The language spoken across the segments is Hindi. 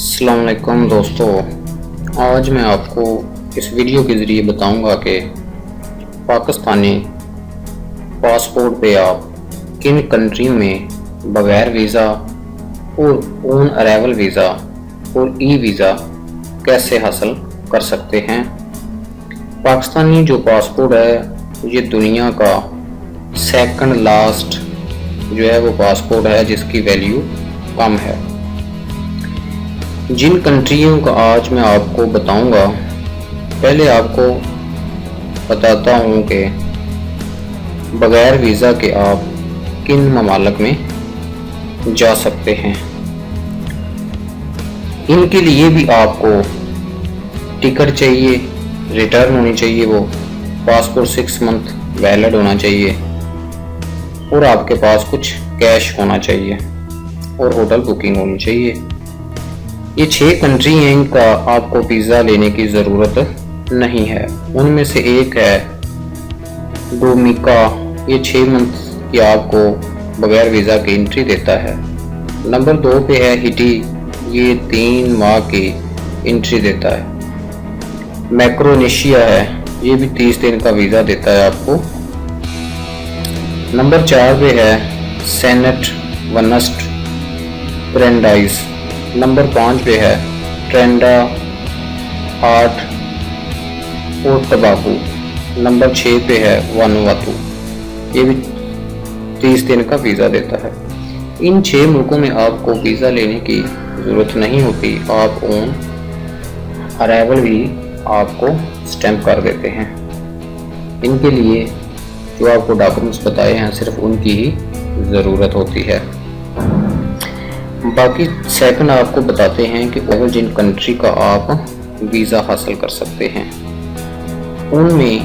अस्सलाम वालेकुम दोस्तों, आज मैं आपको इस वीडियो के ज़रिए बताऊंगा कि पाकिस्तानी पासपोर्ट पे आप किन कंट्रियों में बग़ैर वीज़ा और ऑन अराइवल वीज़ा और ई वीज़ा कैसे हासिल कर सकते हैं। पाकिस्तानी जो पासपोर्ट है ये दुनिया का सेकंड लास्ट जो है वो पासपोर्ट है जिसकी वैल्यू कम है। जिन कंट्रियों का आज मैं आपको बताऊंगा, पहले आपको बताता हूं कि बग़ैर वीज़ा के आप किन ममालिक में जा सकते हैं। इनके लिए भी आपको टिकट चाहिए, रिटर्न होनी चाहिए, वो पासपोर्ट 6 मंथ वैलिड होना चाहिए और आपके पास कुछ कैश होना चाहिए और होटल बुकिंग होनी चाहिए। ये 6 कंट्री हैं, इनका आपको वीज़ा लेने की ज़रूरत नहीं है। उनमें से एक है डोमिनिका, ये 6 मंथ की आपको बगैर वीज़ा की एंट्री देता है। नंबर 2 पे है हैती, ये 3 माह की एंट्री देता है। मैक्रोनेशिया है, ये भी 30 दिन का वीज़ा देता है आपको। नंबर 4 पे है सेनेट वनस्ट ब्रेंडाइज। नंबर 5 पे है ट्रेंडा आर्ट और टबाकू। नंबर 6 पे है वानुआतू, ये भी 30 दिन का वीज़ा देता है। इन 6 मुल्कों में आपको वीज़ा लेने की ज़रूरत नहीं होती, आप ऑन अराइवल भी आपको स्टैंप कर देते हैं। इनके लिए जो आपको डॉक्यूमेंट्स बताए हैं सिर्फ उनकी ही ज़रूरत होती है। बाकी सेकंड आपको बताते हैं कि और जिन कंट्री का आप वीज़ा हासिल कर सकते हैं उनमें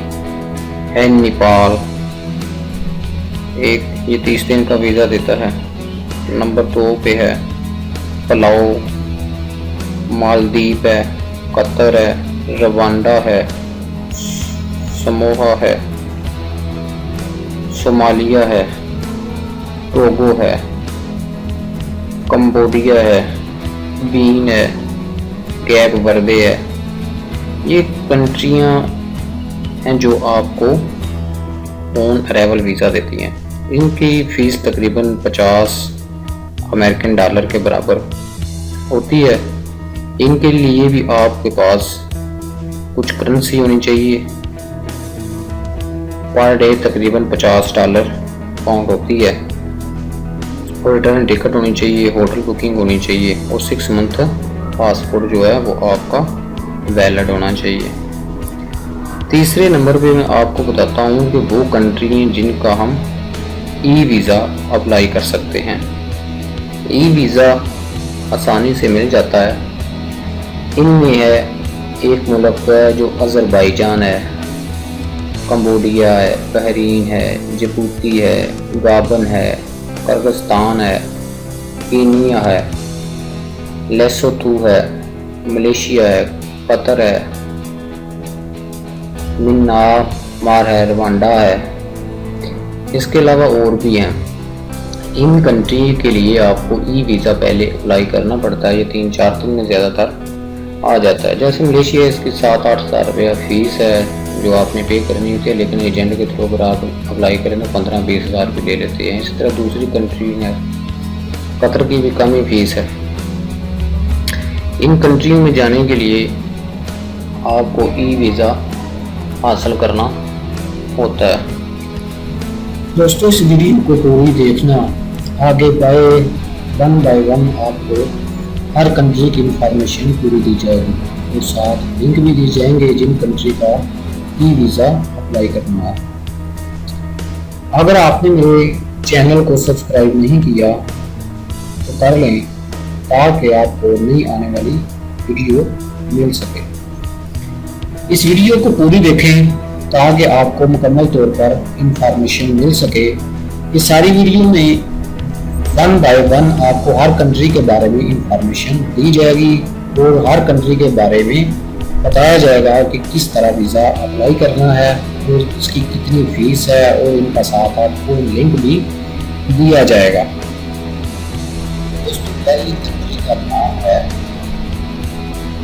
है नेपाल, एक ये 30 दिन का वीज़ा देता है। नंबर 2 पे है पलाओ, मालदीव है, कतर है, रवांडा है, समोआ है, सोमालिया है, टोगो है, कंबोडिया है, बीन है, कैप वर्दे है। ये कंट्रियां हैं जो आपको ऑन अराइवल वीज़ा देती हैं। इनकी फ़ीस तकरीबन 50 अमेरिकन डॉलर के बराबर होती है। इनके लिए भी आपके पास कुछ करेंसी होनी चाहिए। पर डे तकरीबन $50 पाउंड होती है और रिटर्न टिकट होनी चाहिए, होटल बुकिंग होनी चाहिए और 6 मंथ पासपोर्ट जो है वो आपका वैलिड होना चाहिए। तीसरे नंबर पे मैं आपको बताता हूँ कि वो कंट्री हैं जिनका हम ई वीज़ा अप्लाई कर सकते हैं। ई वीज़ा आसानी से मिल जाता है। इनमें है एक मुल्क है जो अज़रबैजान है, कंबोडिया है, बहरीन है, जिबूती है, गाबन है, किर्गिस्तान है, कीनिया है, लेसोथो है, मलेशिया है, कतर है, म्यांमार है, रवांडा है। इसके अलावा और भी हैं। इन कंट्री के लिए आपको ई वीज़ा पहले अप्लाई करना पड़ता है। ये 3-4 दिन में ज़्यादातर आ जाता है। जैसे मलेशिया, इसकी 7-8 हज़ार रुपया फ़ीस है जो आपने पे करनी होती है, लेकिन एजेंट के थ्रू अगर आप अप्लाई करें तो 15-20 हज़ार रुपये ले लेते हैं। इसी तरह दूसरी कंट्री है, कतर की भी कम ही फीस है। इन कंट्रियों में जाने के लिए आपको ई वीज़ा हासिल करना होता है। दोस्तों, इस वीडियो को पूरी देखना, आगे वन बाय वन आपको हर कंट्री की इंफॉर्मेशन पूरी दी जाएगी और साथ लिंक भी दी जाएंगे जिन कंट्री का ई वीज़ा अप्लाई करना है। अगर आपने मेरे चैनल को सब्सक्राइब नहीं किया तो कर लें ताकि आपको नई आने वाली वीडियो मिल सके। इस वीडियो को पूरी देखें ताकि आपको मुकम्मल तौर पर इंफॉर्मेशन मिल सके। ये सारी वीडियो में 1 बाय 1 आपको हर कंट्री के बारे में इंफॉर्मेशन दी जाएगी और हर कंट्री के बारे में बताया जाएगा कि किस तरह वीज़ा अप्लाई करना है और इसकी कितनी फ़ीस है और इनका साथ आपको लिंक भी दिया जाएगा। दोस्तों, पहली कंट्री का नाम है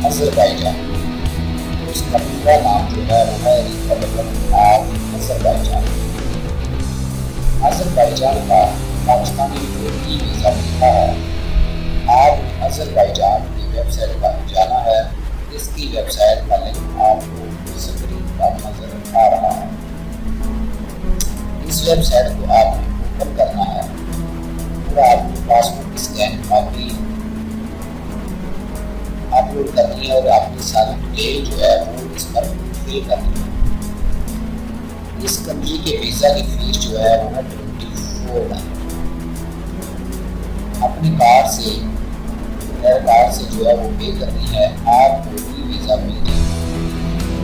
अजरबैजान। उसका पूरा नाम जो है वो है रिपब्लिक ऑफ अजरबैजान। अजरबैजान का पाकिस्तानी को ई वीज़ा मिलता है। आप अजरबैजान की वेबसाइट पर जाना है। इसकी वेबसाइट का लिंक आपको स्क्रीन पर नजर आ रहा है। इस वेबसाइट को आपको ओपन करना है और आपको पासपोर्ट स्कैन कॉपी अपलोड करनी है और आपकी सारी डिटेल जो है वो इस पर फिल करनी है। इस कंट्री के वीज़ा की फीस जो है वो 24 है। अपनी कार्ड से कार्ड से जो है वो पे करनी है। आपको ई वीज़ा मिल जाएगा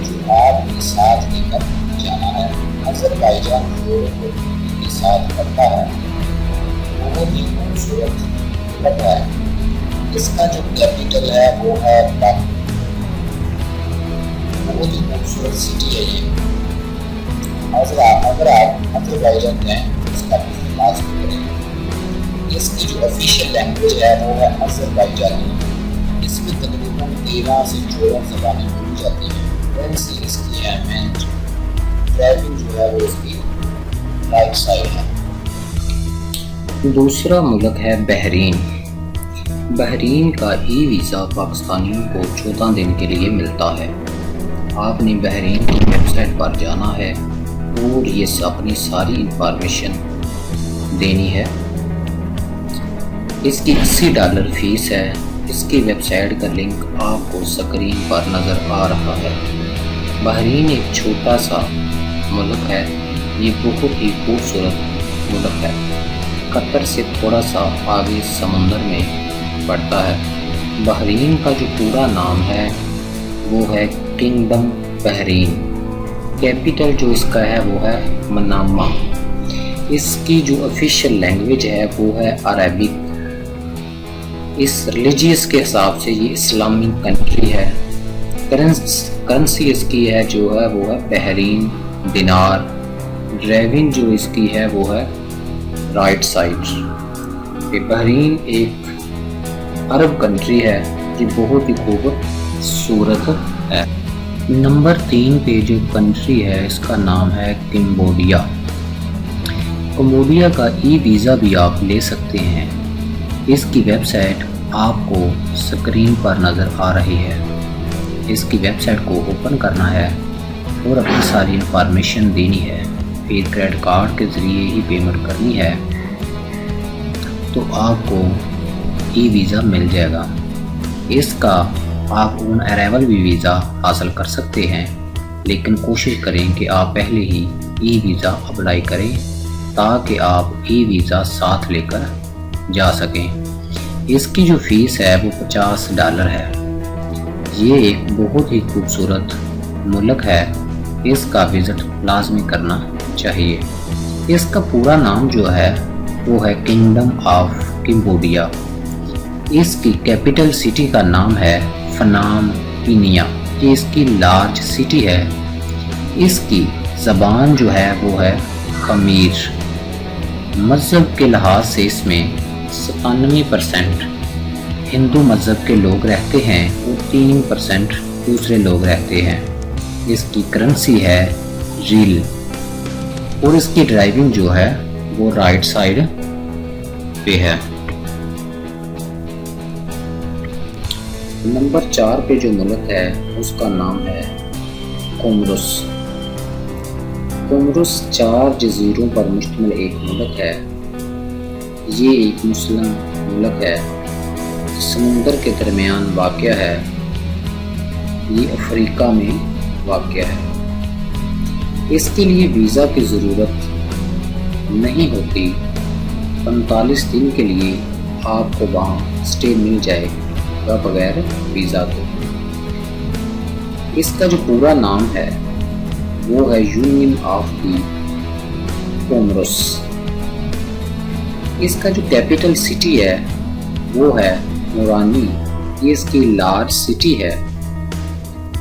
जो आपके साथ लेकर जाना है। अजरबैजान के साथ पड़ता है, बहुत ही खूबसूरत लगता है। इसका जो कैपिटल है वो है बाकू। बहुत ही खूबसूरत सिटी है ये। अगर आप अजरबैजान में इसका इस्तेमाल करें। इसकी जो ऑफिशियल लैंग्वेज है वो है अजरबैजानी। इसमें तकरीबन 13 से 14 ज़बानें बोली जाती हैं। करेंसी इसकी है मिंट। ड्राइविंग जो है वो इसकी राइट साइड है। दूसरा मुल्क है बहरीन। बहरीन का ई वीज़ा पाकिस्तानियों को 14 दिन के लिए मिलता है। आपने बहरीन की वेबसाइट पर जाना है और ये अपनी सारी इंफॉर्मेशन देनी है। इसकी $80 फीस है। इसकी वेबसाइट का लिंक आपको स्क्रीन पर नज़र आ रहा है। बहरीन एक छोटा सा मुल्क है। ये बहुत ही खूबसूरत मुल्क है। कतर से थोड़ा सा आगे समंदर में पड़ता है। बहरीन का जो पूरा नाम है वो है किंगडम बहरीन। कैपिटल जो इसका है वो है मनामा। इसकी जो ऑफिशियल लैंग्वेज है वो है अरबिक। इस रिलीजियस के हिसाब से ये इस्लामिक कंट्री है। करेंसी इसकी है जो है वो है बहरीन दिनार। ड्राइविंग जो इसकी है वो है राइट साइड। बहरीन एक अरब कंट्री है जो बहुत ही खूबसूरत है। नंबर 3 पे जो कंट्री है इसका नाम है कंबोडिया। कंबोडिया का ई वीज़ा भी आप ले सकते हैं। इसकी वेबसाइट आपको स्क्रीन पर नज़र आ रही है। इसकी वेबसाइट को ओपन करना है और अपनी सारी इंफॉर्मेशन देनी है। फिर क्रेडिट कार्ड के ज़रिए ही पेमेंट करनी है तो आपको ई वीज़ा मिल जाएगा। इसका आप ऑन अराइवल भी वीज़ा हासिल कर सकते हैं, लेकिन कोशिश करें कि आप पहले ही ई वीज़ा अप्लाई करें ताकि आप ई वीज़ा साथ लेकर जा सकें। इसकी जो फ़ीस है वो $50 है। ये एक बहुत ही खूबसूरत मुल्क है। इसका विज़िट लाजमी करना चाहिए। इसका पूरा नाम जो है वो है किंगडम ऑफ कंबोडिया। इसकी कैपिटल सिटी का नाम है फनाम पिनिया। ये इसकी लार्ज सिटी है। इसकी ज़बान जो है वो है खमीर। मज़हब के लिहाज से इसमें 97% हिंदू मज़हब के लोग रहते हैं और 3% दूसरे लोग रहते हैं। इसकी करेंसी है रील और इसकी ड्राइविंग जो है वो राइट साइड पे है। नंबर 4 पे जो मुल्क है उसका नाम है कोमोरोस। कोमोरोस 4 जजीरों पर मुश्तमिल एक मुल्क है। ये एक मुस्लिम मुल्क है। समुंदर के दरमियान वाक़या है। ये अफ्रीका में वाक़या है। इसके लिए वीज़ा की ज़रूरत नहीं होती। 45 दिन के लिए आपको वहाँ स्टे मिल जाएगा बगैर वीज़ा के। इसका जो पूरा नाम है वो है यूनियन ऑफ द कोमोरोस। इसका जो कैपिटल सिटी है वो है मोरानी। ये इसकी लार्ज सिटी है।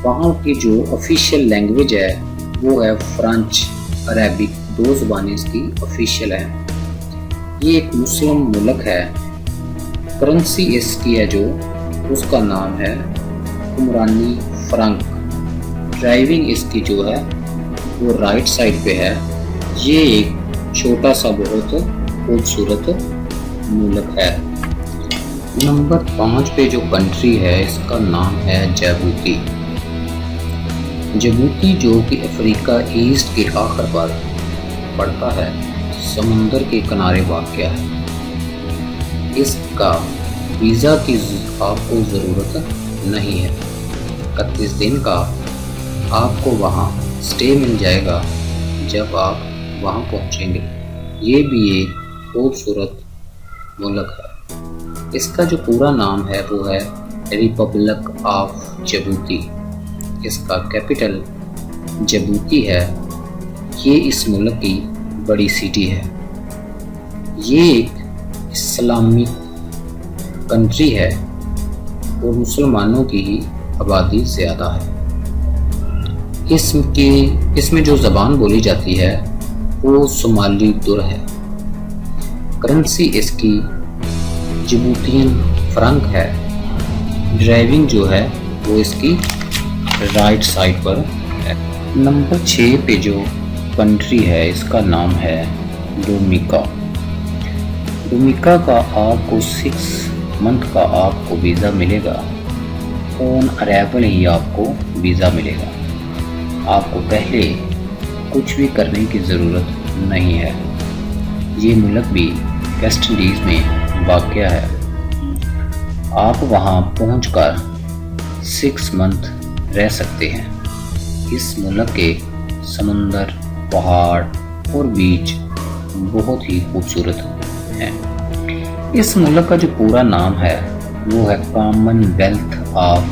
वहाँ की जो ऑफिशियल लैंग्वेज है वो है फ्रेंच अरबिक। 2 ज़बानें इसकी ऑफिशियल है। ये एक मुस्लिम मुल्क है। करेंसी इसकी है जो उसका नाम है हुक्मरानी फ्रंक। ड्राइविंग इसकी जो है वो राइट साइड पे है। ये एक छोटा सा बहुत खूबसूरत मुल्क है। नंबर 5 पे जो कंट्री है इसका नाम है जिबूती। जिबूती जो कि अफ्रीका ईस्ट के आखिर पर पड़ता है, समुंदर के किनारे वाक़या है। इसका वीज़ा की आपको ज़रूरत नहीं है। 31 दिन का आपको वहाँ स्टे मिल जाएगा जब आप वहाँ पहुँचेंगे। ये भी एक खूबसूरत मुल्क है। इसका जो पूरा नाम है वो है रिपब्लिक ऑफ जिबूती। इसका कैपिटल जिबूती है। ये इस मुल्क की बड़ी सिटी है। ये एक इस्लामी कंट्री है और मुसलमानों की ही आबादी ज़्यादा है। इसमें जो ज़बान बोली जाती है वो सोमाली दुर है। करेंसी इसकी जिबूतियन फ्रंक है। ड्राइविंग जो है वो इसकी राइट साइड पर है। नंबर 6 पे जो कंट्री है इसका नाम है डोमिनिका। डोमिनिका का आपको 6 मंथ का आपको वीज़ा मिलेगा। ऑन अराइवल ही आपको वीज़ा मिलेगा। आपको पहले कुछ भी करने की ज़रूरत नहीं है। ये मुल्क भी वेस्ट इंडीज़ में वाक़या है। आप वहाँ पहुँचकर 6 मंथ रह सकते हैं। इस मुल्क के समुंदर, पहाड़ और बीच बहुत ही खूबसूरत हैं। इस मुल्क का जो पूरा नाम है वो है कॉमनवेल्थ ऑफ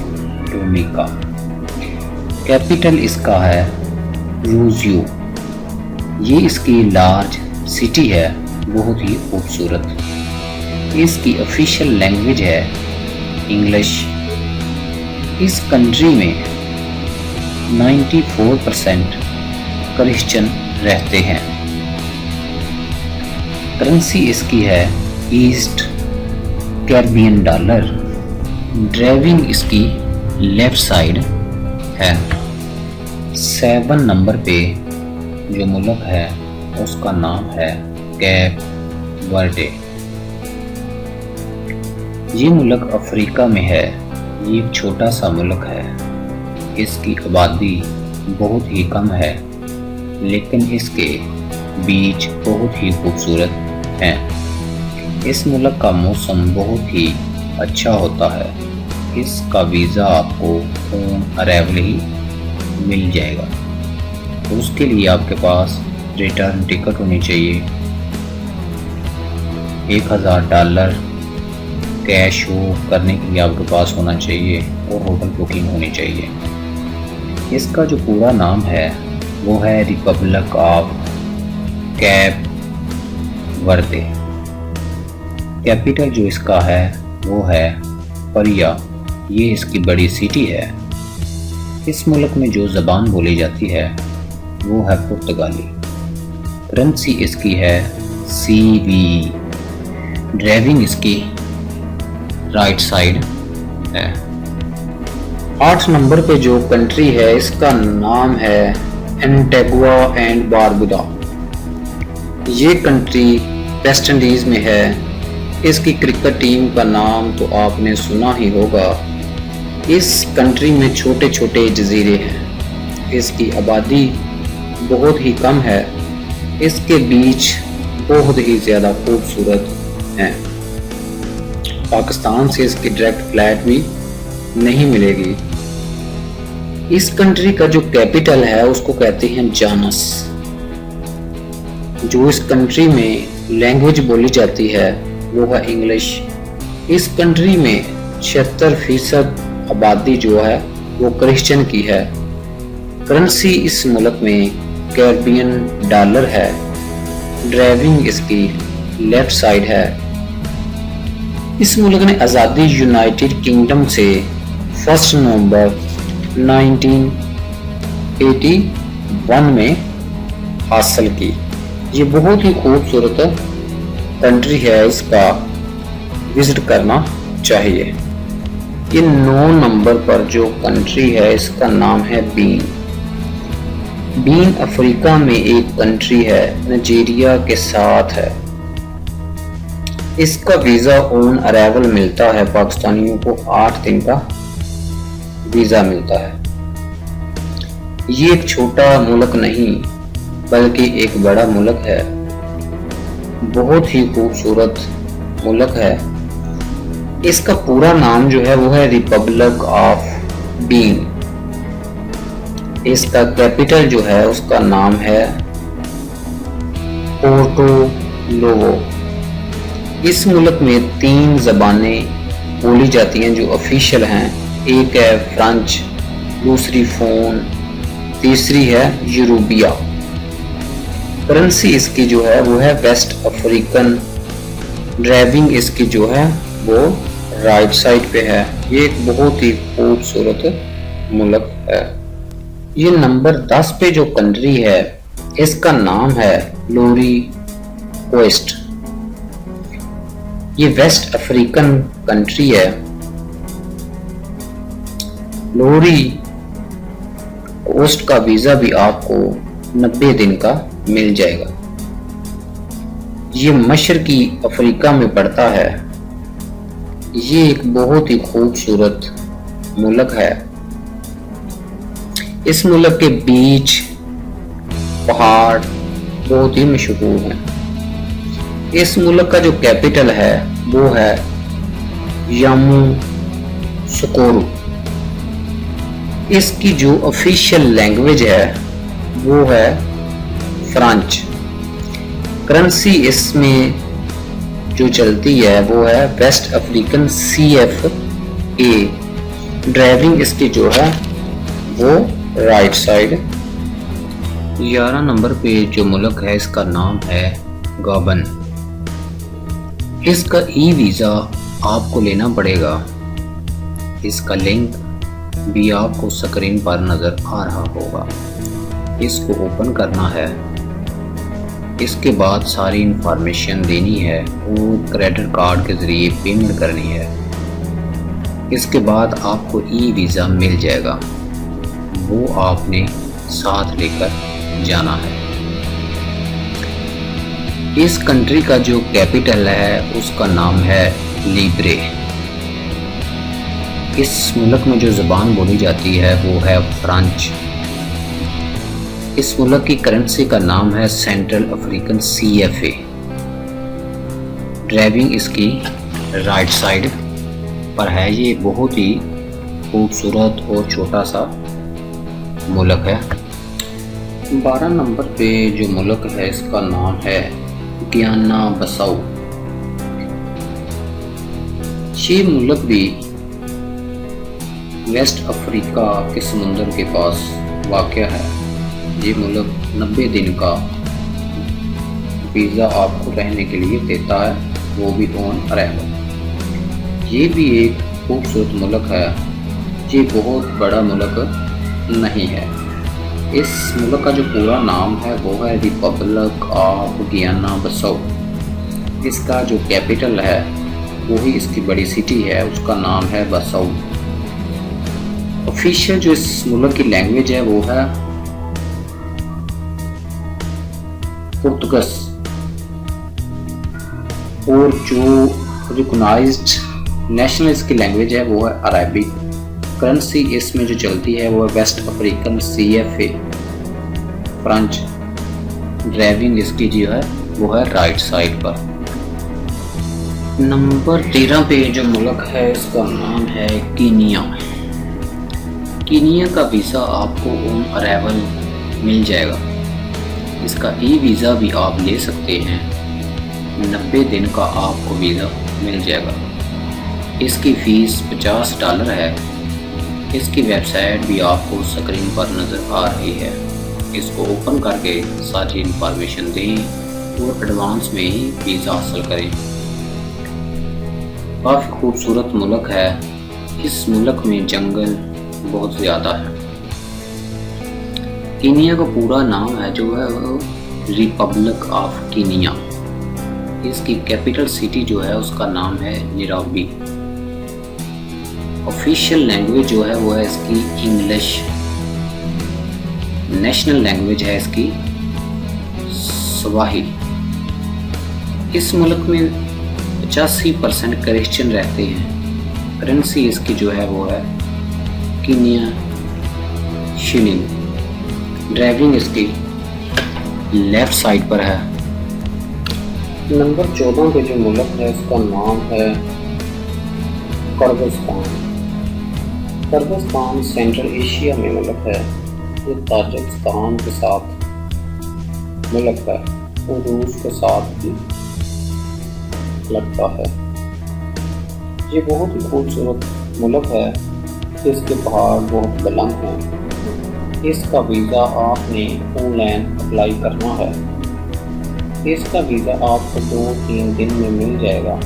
डोमिनिका। कैपिटल इसका है रोज़ियो। ये इसकी लार्ज सिटी है, बहुत ही खूबसूरत। इसकी ऑफिशियल लैंग्वेज है इंग्लिश। इस कंट्री में 94% क्रिश्चियन रहते हैं। करेंसी इसकी है ईस्ट कैरिबियन डॉलर। ड्राइविंग इसकी लेफ्ट साइड है। 7 नंबर पे जो मुल्क है उसका नाम है कैप वर्डे। ये मुल्क अफ्रीका में है। ये एक छोटा सा मुल्क है। इसकी आबादी बहुत ही कम है, लेकिन इसके बीच बहुत ही खूबसूरत हैं। इस मुल्क का मौसम बहुत ही अच्छा होता है। इसका वीज़ा आपको ऑन अराइवल ही मिल जाएगा। तो उसके लिए आपके पास रिटर्न टिकट होनी चाहिए। $1000 कैश हो करने के लिए आपके पास होना चाहिए और होटल बुकिंग होनी चाहिए। इसका जो पूरा नाम है वो है Republic of cap Varde. Capital जो इसका है वो है परिया। ये इसकी बड़ी सिटी है। इस मुल्क में जो ज़बान बोली जाती है वो है पुर्तगाली। करेंसी इसकी है CV। ड्राइविंग इसकी राइट साइड है। 8 नंबर पे जो कंट्री है इसका नाम है एंटीगुआ एंड बारबुडा। ये कंट्री वेस्ट इंडीज़ में है। इसकी क्रिकेट टीम का नाम तो आपने सुना ही होगा। इस कंट्री में छोटे छोटे जजीरे हैं। इसकी आबादी बहुत ही कम है। इसके बीच बहुत ही ज़्यादा खूबसूरत हैं। पाकिस्तान से इसकी डायरेक्ट फ्लाइट भी नहीं मिलेगी। इस कंट्री का जो कैपिटल है उसको कहते हैं जानस। जो इस कंट्री में लैंग्वेज बोली जाती है वो है इंग्लिश। इस कंट्री में 76% आबादी जो है वो क्रिश्चियन की है। करेंसी इस मुल्क में कैरिबियन डॉलर है। ड्राइविंग इसकी लेफ्ट साइड है। इस मुल्क ने आज़ादी यूनाइटेड किंगडम से 1 नवंबर 1981 में हासिल की। ये बहुत ही खूबसूरत कंट्री है। इसका विजिट करना चाहिए। ये 9 नंबर पर जो कंट्री है इसका नाम है बीन। बीन अफ्रीका में एक कंट्री है, नाइजीरिया के साथ है। इसका वीजा ऑन अराइवल मिलता है, पाकिस्तानियों को 8 दिन का वीजा मिलता है। ये एक छोटा मुल्क नहीं बल्कि एक बड़ा मुल्क है, बहुत ही खूबसूरत मुल्क है। इसका पूरा नाम जो है वो है रिपब्लिक ऑफ बीन। इसका कैपिटल जो है उसका नाम है पोर्टो नोवो। इस मुल्क में 3 ज़बानें बोली जाती हैं जो ऑफिशियल हैं। एक है फ्रेंच, दूसरी फोन, तीसरी है यूरोबिया। करेंसी इसकी जो है वो है वेस्ट अफ्रीकन। ड्राइविंग इसकी जो है वो राइट साइड पे है। ये एक बहुत ही खूबसूरत मुल्क है। ये नंबर 10 पे जो कंट्री है इसका नाम है लोरी कोस्ट। ये वेस्ट अफ्रीकन कंट्री है। लोरी कोस्ट का वीजा भी आपको 90 दिन का मिल जाएगा। ये मशरकी अफ्रीका में पड़ता है। ये एक बहुत ही खूबसूरत मुल्क है। इस मुल्क के बीच, पहाड़ बहुत ही मशहूर हैं। इस मुल्क का जो कैपिटल है वो है यामोसुकेरो। इसकी जो ऑफिशियल लैंग्वेज है वो है फ्रेंच। करेंसी इसमें जो चलती है वो है वेस्ट अफ्रीकन CFA। ड्राइविंग इसकी जो है वो राइट साइड। 11 नंबर पे जो मुल्क है इसका नाम है गाबन। इसका ई वीज़ा आपको लेना पड़ेगा। इसका लिंक भी आपको स्क्रीन पर नज़र आ रहा होगा। इसको ओपन करना है। इसके बाद सारी इंफॉर्मेशन देनी है और क्रेडिट कार्ड के ज़रिए पेमेंट करनी है। इसके बाद आपको ई वीज़ा मिल जाएगा, वो आपने साथ लेकर जाना है। इस कंट्री का जो कैपिटल है उसका नाम है लिब्रे। इस मुल्क में जो ज़बान बोली जाती है वो है फ्रेंच। इस मुल्क की करेंसी का नाम है सेंट्रल अफ्रीकन CFA। ड्राइविंग इसकी राइट साइड पर है। ये बहुत ही खूबसूरत और छोटा सा मुल्क है। 12 नंबर पे जो मुल्क है इसका नाम है गियाना बसाऊ। ये मुल्क भी वेस्ट अफ्रीका के समुंदर के पास वाक़या है। ये मुल्क 90 दिन का वीज़ा आपको रहने के लिए देता है, वो भी ऑन अराइवल। ये भी एक खूबसूरत मुल्क है। ये बहुत बड़ा मुल्क नहीं है। इस मुल्क का जो पूरा नाम है वो है रिपब्लिक ऑफ गियाना बसाऊ। इसका जो कैपिटल है वही इसकी बड़ी सिटी है, उसका नाम है बसाऊ। ऑफिशियल जो इस मुल्क की लैंग्वेज है वो है पुर्तगाली और जो रिकॉग्नाइज्ड नेशनल इसकी लैंग्वेज है वो है अरबिक। करेंसी इसमें जो चलती है वो है West African CFA French. Driving इसकी जो है वो है राइट साइड पर। नंबर 13 पे जो मुल्क है इसका नाम है कीनिया। कीनिया का वीज़ा आपको ऑन अराइवल मिल जाएगा। इसका ई वीज़ा भी आप ले सकते हैं। 90 दिन का आपको वीज़ा मिल जाएगा। इसकी फ़ीस $50 है। इसकी वेबसाइट भी आपको स्क्रीन पर नज़र आ रही है। इसको ओपन करके सारी इंफॉर्मेशन दें और एडवांस में ही वीज़ा हासिल करें। काफ़ी खूबसूरत मुल्क है। इस मुल्क में जंगल बहुत ज़्यादा है। कीनिया का पूरा नाम है जो है वो रिपब्लिक ऑफ कीनिया। इसकी कैपिटल सिटी जो है उसका नाम है नैरोबी। ऑफिशियल लैंग्वेज जो है वो है इसकी इंग्लिश। नेशनल लैंग्वेज है इसकी स्वाहिली। इस मुल्क में 85% क्रिश्चियन रहते हैं। करेंसी इसकी जो है वो है कीनिया शिलिंग। ड्राइविंग इसकी लेफ्ट साइड पर है। नंबर 14 पे जो मुल्क है इसका नाम है किर्गिस्तान। किर्गिस्तान सेंट्रल एशिया में मुल्क है। ये ताजिकिस्तान के साथ मुल्क है और रूस के साथ भी लगता है। ये बहुत ही खूबसूरत मुल्क है। इसके पहाड़ बहुत बुलंद हैं। इसका वीज़ा आपने ऑनलाइन अप्लाई करना है। इसका वीज़ा आपको 2-3 दिन में मिल जाएगा।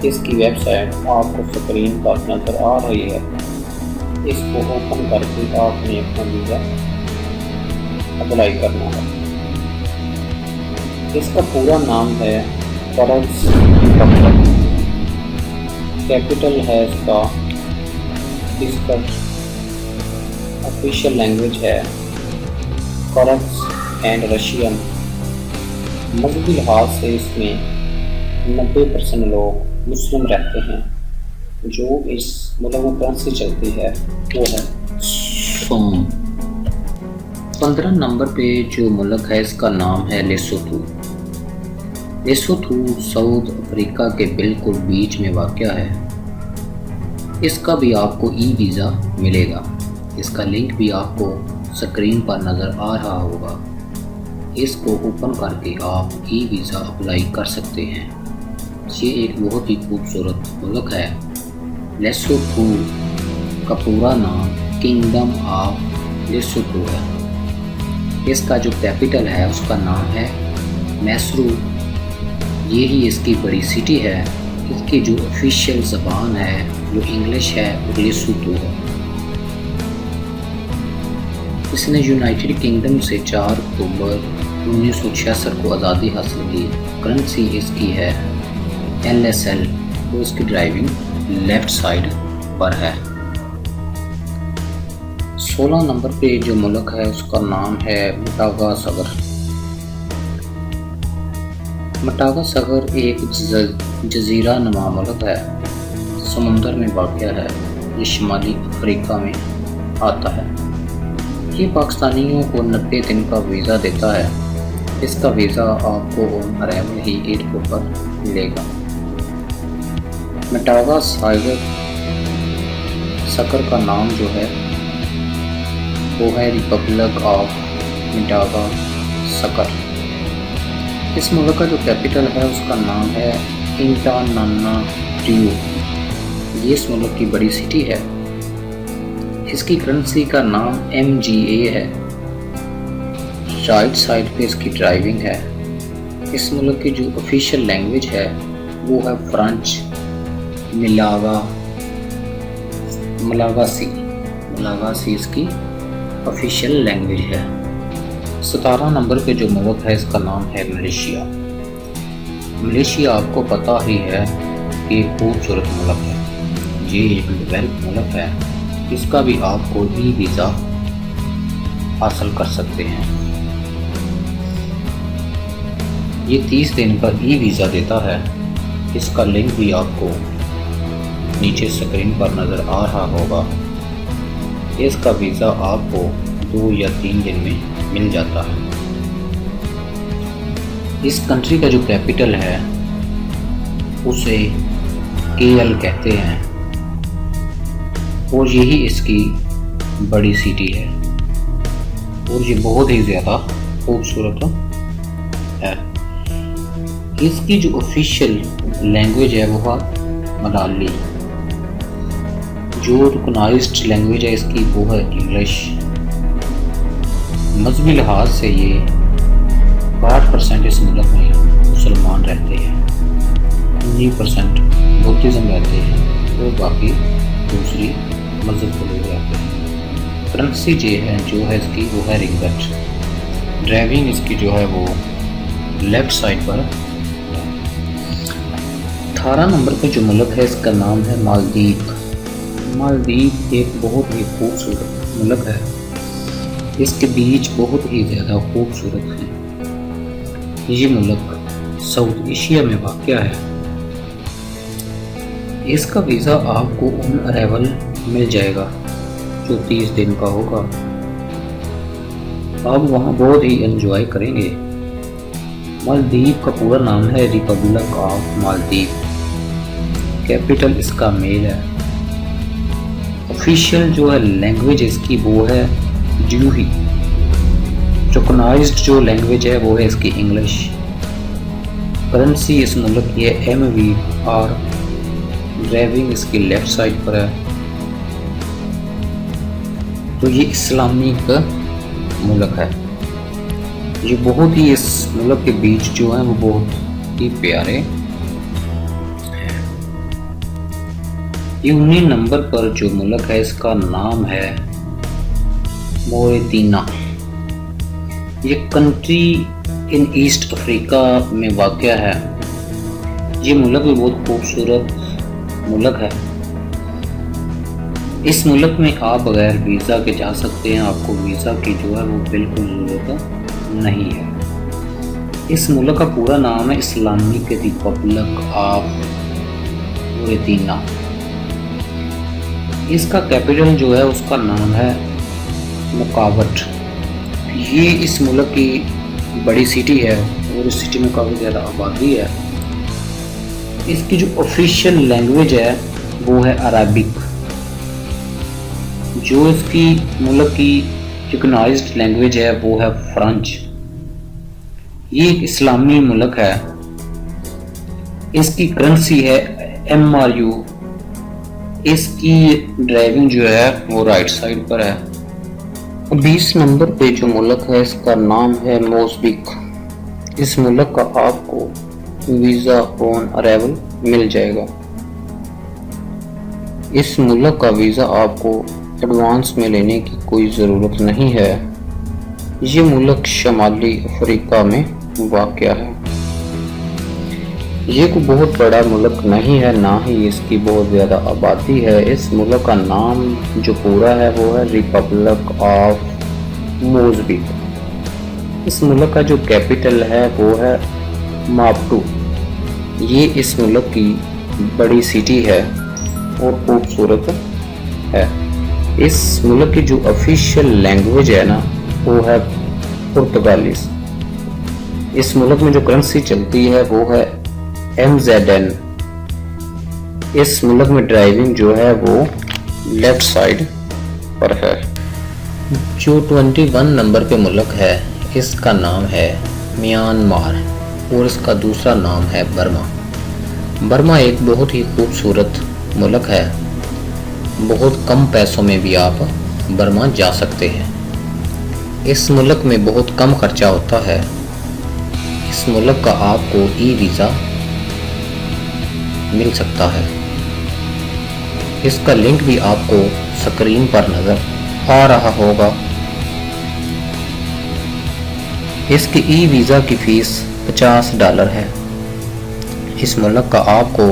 इसकी वेबसाइट आपको स्क्रीन पर नज़र आ रही है। इसको ओपन करके आपने अपना वीज़ा अप्लाई करना है। इसका पूरा नाम है किर्गिज़ रिपब्लिक। कैपिटल है इसका ऑफिशियल लैंग्वेज है किर्गिज़ एंड रशियन। मजहबी लिहाज से इसमें 90% लोग मुस्लिम रहते हैं। जो इस मुल्क में करेंसी चलती है वो है सोम। 15 नंबर पे जो मुल्क है इसका नाम है लेसोथो। लेसोथो साउथ अफ्रीका के बिल्कुल बीच में वाक़या है। इसका भी आपको ई वीज़ा मिलेगा। इसका लिंक भी आपको स्क्रीन पर नज़र आ रहा होगा। इसको ओपन करके आप ई वीज़ा अप्लाई कर सकते हैं। ये एक बहुत ही खूबसूरत मुल्क है। लेसोथो का पूरा नाम किंगडम ऑफ लेसोथो है। इसका जो कैपिटल है उसका नाम है मैसरू। यही इसकी बड़ी सिटी है। इसकी जो ऑफिशियल ज़बान है वो इंग्लिश है और लेसोथो है। इसने यूनाइटेड किंगडम से 4 अक्टूबर 1966 को आज़ादी हासिल की। करेंसी इसकी है LSL और इसकी ड्राइविंग लेफ्ट साइड पर है। 16 नंबर पे जो मुल्क है उसका नाम है मडागास्कर। मडागास्कर एक जजीरा नुमा मुल्क है। समुंदर में वाक़या है। ये शुमाली अफ्रीका में आता है। ये पाकिस्तानियों को 90 दिन का वीज़ा देता है। इसका वीज़ा आपको ऑन अराइवल ही एयरपोर्ट पर मिलेगा। मडागास्कर का नाम जो है वो है रिपब्लिक ऑफ मडागास्कर। इस मुल्क का जो कैपिटल है उसका नाम है एंटानानारिवो। ये इस मुल्क की बड़ी सिटी है। इसकी करेंसी का नाम MGA है। राइट साइड पे इसकी ड्राइविंग है। इस मुल्क की जो ऑफिशियल लैंग्वेज है वो है फ्रेंच मलागासी इसकी ऑफिशियल लैंग्वेज है। 17 नंबर पे जो मुल्क है इसका नाम है मलेशिया। मलेशिया आपको पता ही है कि खूबसूरत मुल्क है। ये एक डेवलप मुल्क है। इसका भी आपको ई वीज़ा हासिल कर सकते हैं। ये 30 दिन का ई वीज़ा देता है। इसका लिंक भी आपको नीचे स्क्रीन पर नज़र आ रहा होगा। इसका वीज़ा आपको 2 या 3 दिन में मिल जाता है। इस कंट्री का जो कैपिटल है उसे KL कहते हैं और यही इसकी बड़ी सिटी है और ये बहुत ही ज़्यादा खूबसूरत है। इसकी जो ऑफिशियल लैंग्वेज है वो है मलाली। जो रिकॉग्नाइज्ड लैंग्वेज है इसकी वो है इंग्लिश। मजहबी लिहाज से ये 60% इस मुल्क में मुसलमान रहते हैं, 19% बुद्धिज़्म रहते हैं और बाकी दूसरी मजहब को लोग रहते हैं। करेंसी जो है इसकी वो है रिंगट। ड्राइविंग इसकी जो है वो लेफ्ट साइड पर। 18 नंबर पे जो मुल्क है इसका नाम है मालदीव। मालदीव एक बहुत ही खूबसूरत मुल्क है। इसके बीच बहुत ही ज़्यादा खूबसूरत हैं। ये मुल्क साउथ एशिया में वाक़या है। इसका वीज़ा आपको ऑन अराइवल मिल जाएगा जो 30 दिन का होगा। आप वहाँ बहुत ही एंजॉय करेंगे। मालदीव का पूरा नाम है रिपब्लिक ऑफ मालदीव। कैपिटल इसका मेल है। ऑफिशियल जो है लैंग्वेज इसकी वो है जूही। रिकॉग्नाइज्ड जो लैंग्वेज है वो है इसकी इंग्लिश। करेंसी इस मुल्क की है MVR। ड्राइविंग इसकी लेफ्ट साइड पर है। तो ये इस्लामिक मुल्क है। ये बहुत ही इस मुल्क के बीच जो है वो बहुत ही प्यारे हैं। ये 19 नंबर पर जो मुल्क है इसका नाम है मोरितानिया। ये कंट्री इन ईस्ट अफ्रीका में वाक़या है। ये मुल्क भी बहुत खूबसूरत मुल्क है। इस मुल्क में आप बगैर वीज़ा के जा सकते हैं। आपको वीज़ा की जो है वो बिल्कुल ज़रूरत नहीं है। इस मुल्क का पूरा नाम है इस्लामिक रिपब्लिक ऑफ मोरितानिया। इसका कैपिटल जो है उसका नाम है मुकावट। ये इस मुल्क की बड़ी सिटी है और इस सिटी में काफ़ी ज़्यादा आबादी है। इसकी जो ऑफिशियल लैंग्वेज है वो है अरबिक। जो इसकी मुल्क की रिकॉग्नाइज्ड लैंग्वेज है वो है फ्रेंच। ये एक इस्लामी मुल्क है। इसकी करेंसी है MRU। इसकी ड्राइविंग जो है वो राइट साइड पर है। 20 नंबर पे जो मुल्क है इसका नाम है मोज़म्बिक। इस मुल्क का आपको वीज़ा ऑन अराइवल मिल जाएगा। इस मुल्क का वीज़ा आपको एडवांस में लेने की कोई ज़रूरत नहीं है। ये मुल्क शमाली अफ्रीका में वाक़या है। ये कोई बहुत बड़ा मुल्क नहीं है, ना ही इसकी बहुत ज़्यादा आबादी है। इस मुल्क का नाम जो पूरा है वो है रिपब्लिक ऑफ मोज़म्बिक। इस मुल्क का जो कैपिटल है वो है मापुटो। ये इस मुल्क की बड़ी सिटी है और खूबसूरत है। इस मुल्क की जो ऑफिशियल लैंग्वेज है ना वो है पुर्तगालीस। इस मुल्क में जो करेंसी चलती है वो है MZN। इस मुल्क में ड्राइविंग जो है वो लेफ्ट साइड पर है। जो 21 नंबर पे मुल्क है इसका नाम है म्यांमार और इसका दूसरा नाम है बर्मा। बर्मा एक बहुत ही खूबसूरत मुल्क है। बहुत कम पैसों में भी आप बर्मा जा सकते हैं। इस मुल्क में बहुत कम खर्चा होता है। इस मुल्क का आपको वीज़ा मिल सकता है। इसका लिंक भी आपको स्क्रीन पर नज़र आ रहा होगा। इसकी वीज़ा की फ़ीस $50 है। इस मुल्क का आपको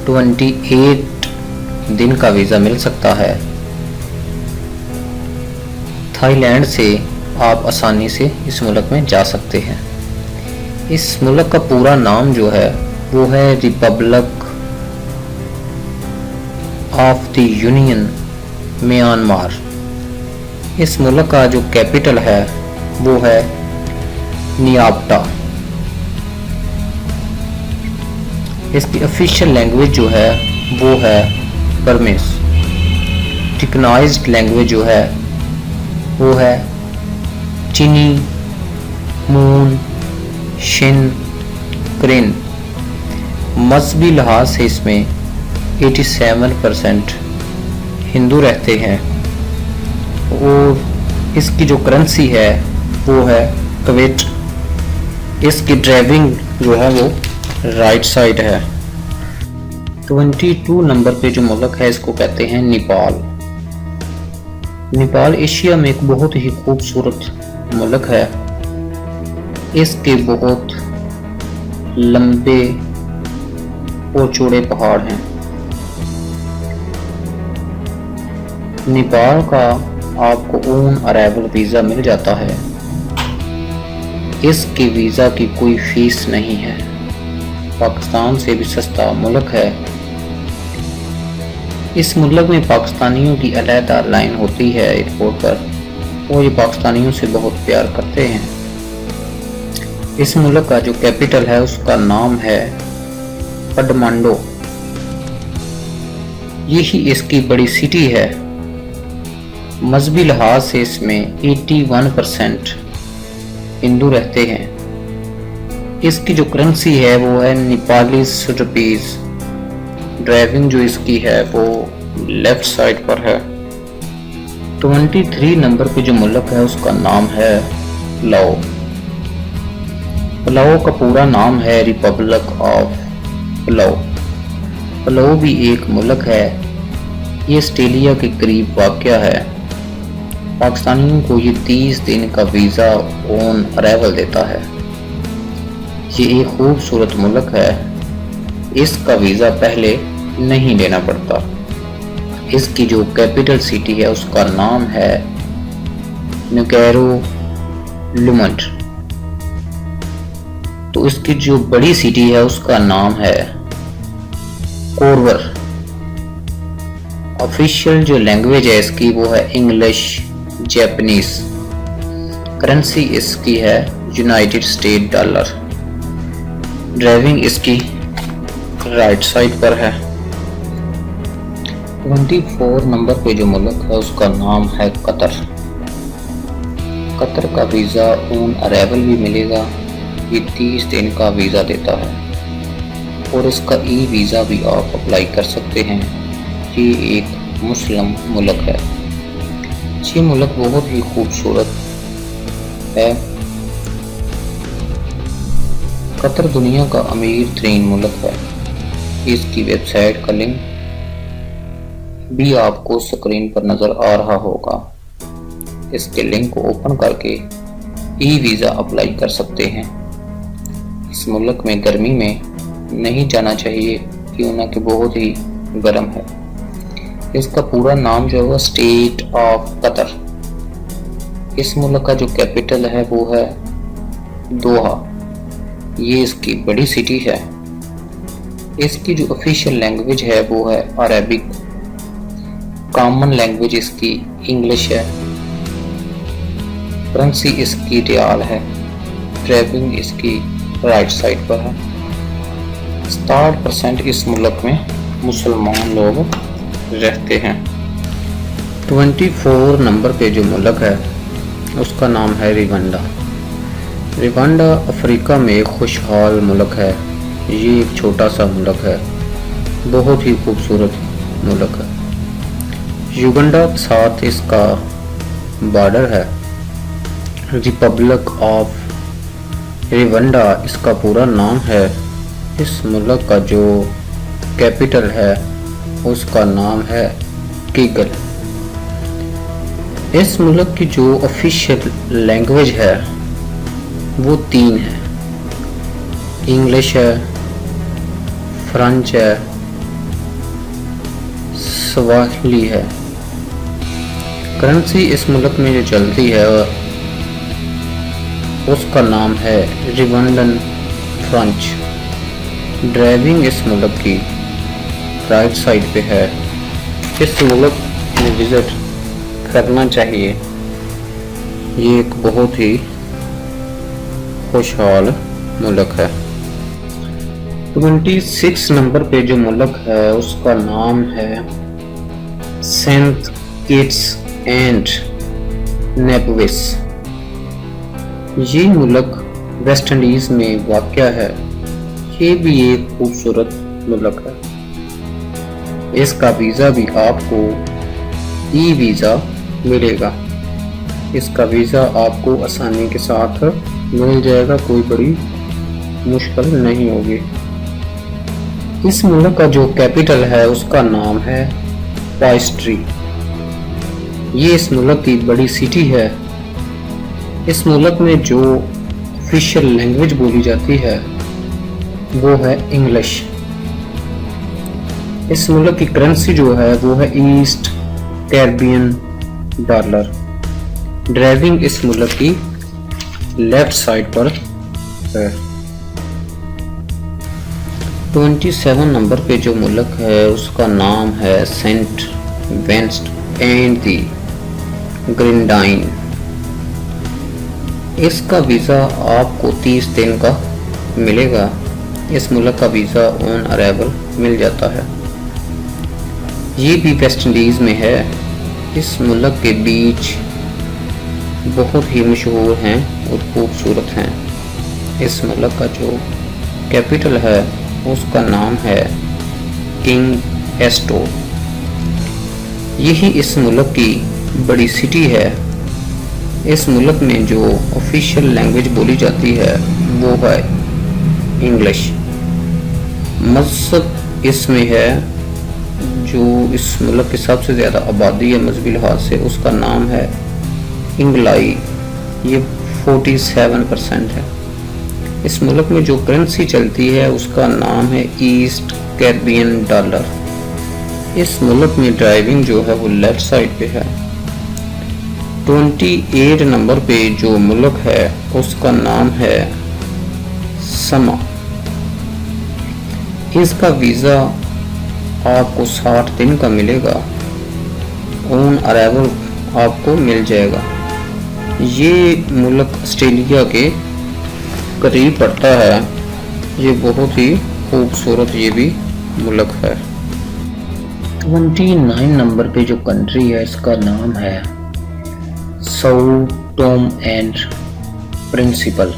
28 दिन का वीज़ा मिल सकता है। थाईलैंड से आप आसानी से इस मुल्क में जा सकते हैं। इस मुल्क का पूरा नाम जो है वो है Republic of the union Myanmar. इस मुल्क का जो कैपिटल है वो है नियापटा। इसकी ऑफिशियल लैंग्वेज जो है वो है बर्मीज। रिकॉग्नाइज्ड लैंग्वेज जो है वो है चीनी, मून, शिन, क्रेन। मजहबी लिहाज से इसमें 87% हिंदू रहते हैं और इसकी जो करेंसी है वो है कुवैत। इसकी ड्राइविंग जो है वो राइट साइड है। 22 नंबर पे जो मुल्क है इसको कहते हैं नेपाल। नेपाल एशिया में एक बहुत ही खूबसूरत मुल्क है। इसके बहुत लंबे और चौड़े पहाड़ हैं। नेपाल का आपको ऑन अराइवल वीज़ा मिल जाता है। इसकी वीज़ा की कोई फीस नहीं है, पाकिस्तान से भी सस्ता मुल्क है। इस मुल्क में पाकिस्तानियों की अलहदा लाइन होती है एयरपोर्ट पर, वो ये पाकिस्तानियों से बहुत प्यार करते हैं। इस मुल्क का जो कैपिटल है उसका नाम है काठमांडू। यही इसकी बड़ी सिटी है। मजहबी लिहाज से इसमें 81% हिंदू रहते हैं। इसकी जो करेंसी है वो है नेपाली रुपीज। ड्राइविंग जो इसकी है वो लेफ्ट साइड पर है। 23 नंबर पे जो मुल्क है उसका नाम है पलाओ। पलाओ का पूरा नाम है रिपब्लिक ऑफ पलाओ। पलाओ भी एक मुल्क है। ये ऑस्ट्रेलिया के करीब वाक़या है। पाकिस्तानियों को ये 30 दिन का वीज़ा ऑन अराइवल देता है। ये एक खूबसूरत मुल्क है। इसका वीज़ा पहले नहीं लेना पड़ता। इसकी जो कैपिटल सिटी है उसका नाम है नुकेरुलुमड। तो इसकी जो बड़ी सिटी है उसका नाम है कोरवर। ऑफिशियल जो लैंग्वेज है इसकी वो है इंग्लिश जापानीज। करेंसी इसकी है यूनाइटेड स्टेट डॉलर। ड्राइविंग इसकी राइट साइड पर है। 24 नंबर पे जो मुल्क है उसका नाम है कतर। कतर का वीज़ा ऑन अराइवल भी मिलेगा। ये 30 दिन का वीज़ा देता है और इसका ई वीज़ा भी आप अप्लाई कर सकते हैं। ये एक मुस्लिम मुल्क है। ये मुल्क बहुत ही खूबसूरत है। कतर दुनिया का अमीर तरीन मुल्क है। इसकी वेबसाइट का लिंक भी आपको स्क्रीन पर नज़र आ रहा होगा। इसके लिंक को ओपन करके ई वीज़ा अप्लाई कर सकते हैं। इस मुल्क में गर्मी में नहीं जाना चाहिए, क्यों ना कि बहुत ही गर्म है। इसका पूरा नाम जो है स्टेट ऑफ कतर। इस मुल्क का जो कैपिटल है वो है दोहा। ये इसकी बड़ी सिटी है। इसकी जो ऑफिशियल लैंग्वेज है वो है अरबिक। कॉमन लैंग्वेज इसकी इंग्लिश है। करेंसी इसकी रियाल है। ड्राइविंग इसकी राइट साइड पर है। 60% इस मुल्क में मुसलमान लोग रहते हैं। 24 नंबर पे जो मुल्क है उसका नाम है रिवांडा। रिवांडा अफ्रीका में एक खुशहाल मुल्क है। ये एक छोटा सा मुल्क है, बहुत ही खूबसूरत मुल्क है। युगांडा के साथ इसका बॉर्डर है। रिपब्लिक ऑफ रिवांडा इसका पूरा नाम है। इस मुल्क का जो कैपिटल है उसका नाम है किगल। इस मुल्क की जो ऑफिशियल लैंग्वेज है वो 3 है। इंग्लिश है, फ्रेंच है, स्वाहिली है। करेंसी इस मुल्क में जो चलती है उसका नाम है रिवांडन फ्रेंच। ड्राइविंग इस मुल्क की राइट साइड पे है। इस मुल्क में विजिट करना चाहिए। ये एक बहुत ही खुशहाल मुल्क है। 26 नंबर पे जो मुल्क है उसका नाम है सेंट किट्स एंड नेविस। ये मुल्क वेस्ट इंडीज में वाक़या है। ये भी एक खूबसूरत मुल्क है। इसका वीज़ा भी आपको ई वीज़ा मिलेगा। इसका वीज़ा आपको आसानी के साथ मिल जाएगा, कोई बड़ी मुश्किल नहीं होगी। इस मुल्क का जो कैपिटल है उसका नाम है पाइस्ट्री। ये इस मुल्क की बड़ी सिटी है। इस मुल्क में जो ऑफिशियल लैंग्वेज बोली जाती है वो है इंग्लिश। इस मुल्क की करेंसी जो है वो है ईस्ट कैरिबियन डॉलर। ड्राइविंग इस मुल्क की लेफ्ट साइड पर है। 27 नंबर पे जो मुल्क है उसका नाम है Saint Vincent and the Grenadines. इसका वीज़ा आपको 30 दिन का मिलेगा। इस मुल्क का वीज़ा ऑन अराइवल मिल जाता है। ये भी वेस्ट इंडीज़ में है। इस मुल्क के बीच बहुत ही मशहूर हैं और खूबसूरत हैं। इस मुल्क का जो कैपिटल है उसका नाम है किंग एस्टो। यही इस मुल्क की बड़ी सिटी है। इस मुल्क में जो ऑफिशियल लैंग्वेज बोली जाती है वो है इंग्लिश। मज़हब इसमें है जो इस मुल्क की सबसे ज़्यादा आबादी है मजहबी लिहाज से, उसका नाम है इंग्लाई। ये 47% है। इस मुल्क में जो करेंसी चलती है उसका नाम है ईस्ट कैरिबियन डॉलर। इस मुल्क में ड्राइविंग जो है वो लेफ्ट साइड पे है। 28 नंबर पे जो मुल्क है उसका नाम है समा। इसका वीज़ा आपको 60 दिन का मिलेगा। ऑन अराइवल आपको मिल जाएगा। ये मुल्क ऑस्ट्रेलिया के करीब पड़ता है। ये बहुत ही खूबसूरत ये भी मुल्क है। 29 नंबर पे जो कंट्री है इसका नाम है साओ टोम एंड प्रिंसिपल।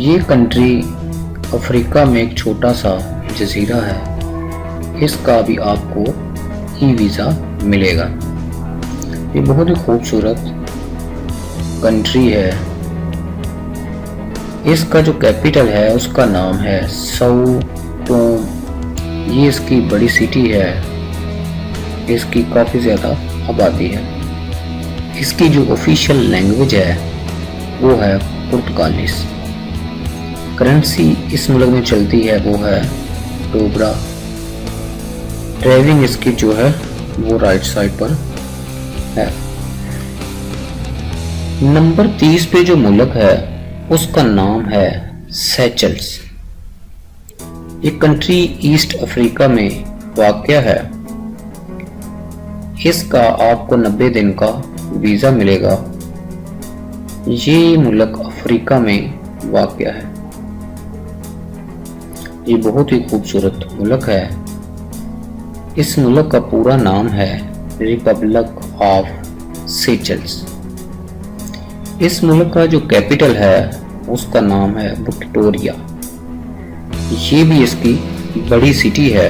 ये कंट्री अफ्रीका में एक छोटा सा जजीरा है। इसका भी आपको ई वीज़ा मिलेगा। ये बहुत ही खूबसूरत कंट्री है। इसका जो कैपिटल है उसका नाम है साओ टोम। ये इसकी बड़ी सिटी है। इसकी काफ़ी ज़्यादा आबादी है। इसकी जो ऑफिशियल लैंग्वेज है वो है पुर्तगालीस। करेंसी इस मुल्क में चलती है वो है डोबरा। ड्राइविंग इसकी जो है वो राइट साइड पर है। नंबर 30 पे जो मुल्क है उसका नाम है सेचल्स। ये कंट्री ईस्ट अफ्रीका में वाक़या है। इसका आपको 90 दिन का वीज़ा मिलेगा। ये मुल्क अफ्रीका में वाक़या है। ये बहुत ही खूबसूरत मुल्क है। इस मुल्क का पूरा नाम है रिपब्लिक ऑफ सेचल्स। इस मुल्क का जो कैपिटल है उसका नाम है विक्टोरिया। ये भी इसकी बड़ी सिटी है।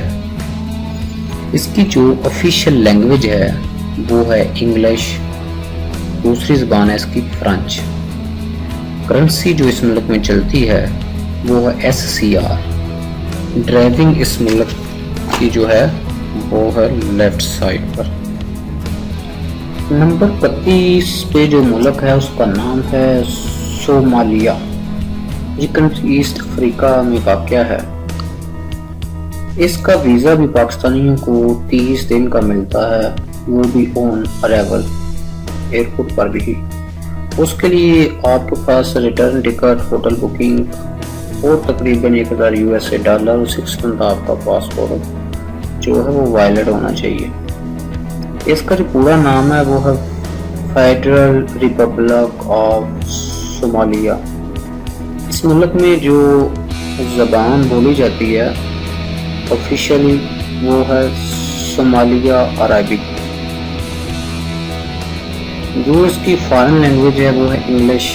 इसकी जो ऑफिशियल लैंग्वेज है वो है इंग्लिश। दूसरी ज़बान है इसकी फ्रेंच। करेंसी जो इस मुल्क में चलती है वो है SCR। ड्राइविंग इस मुल्क की जो है वो है लेफ्ट साइड पर। नंबर 32 पे जो मुल्क है उसका नाम है सोमालिया। ये कंट्री ईस्ट अफ्रीका में वाक़या है। इसका वीज़ा भी पाकिस्तानियों को 30 दिन का मिलता है, वो भी ऑन अराइवल एयरपोर्ट पर भी। उसके लिए आपके पास रिटर्न टिकट, होटल बुकिंग और तकरीबन 1000 USA डॉलर और 6 मंथ आपका पासपोर्ट जो है वो वैलिड होना चाहिए। इसका जो पूरा नाम है वो है फेडरल रिपब्लिक ऑफ सोमालिया। इस मुल्क में जो ज़बान बोली जाती है ऑफिशियली वो है सोमालिया अरबिक। जो इसकी फॉरेन लैंग्वेज है वो है इंग्लिश,